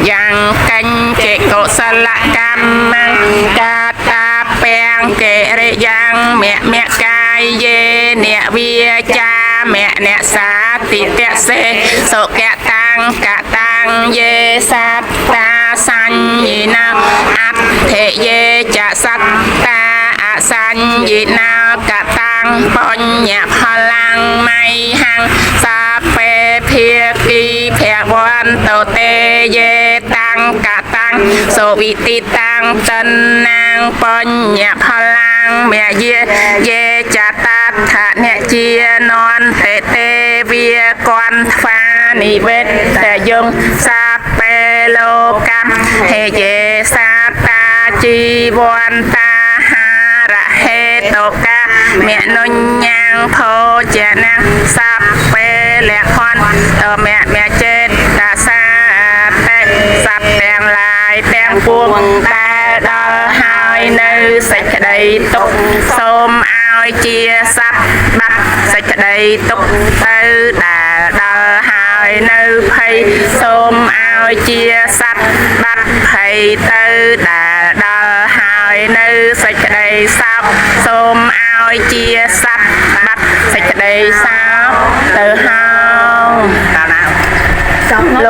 យ៉ាងកាញ់ចេកុសលកម្មកាតាពាំងកេរិយ៉ាងមគ្គកាយយេអ្នកវាចាមអ្នកសាតិតសេសុគតាំងកតាំងយេសត្តាសញ្ញិណាអធិយេចសត្តាអសញ្ញិណាកតាំងបញ្ញផលាំងមៃហੰសាពេភាគីភវន្តតេយេតាំងកតាំងសុវិតិតាំងតណាងបញ្ញផលាំងមយាយេចតាថអ្នកជានន្តទេវាគន្ធហ្វានិវេតតយងសាពេលោកម្មហេយេសាតាជីវន្តាហារហេតុកាមនុញ្ញังភោជនាសពេលខន្តមចេតសាតេសត្វទាំងឡាយទាំងពួងដែលដល់ហើយនៅសេចក្តីទុក្ខសូមឲ្យជាសត្វបាត់សេចក្តីទុក្ខទៅដែលដល់ហើយនៅភ័យសូមឲ្យជាសត្វបាត់ភ័យទៅដែលដល់ហើយនៅសេចក្តីសោកសូមឲ្យជាសត្វបាត់សេចក្តីសោកទៅហើយ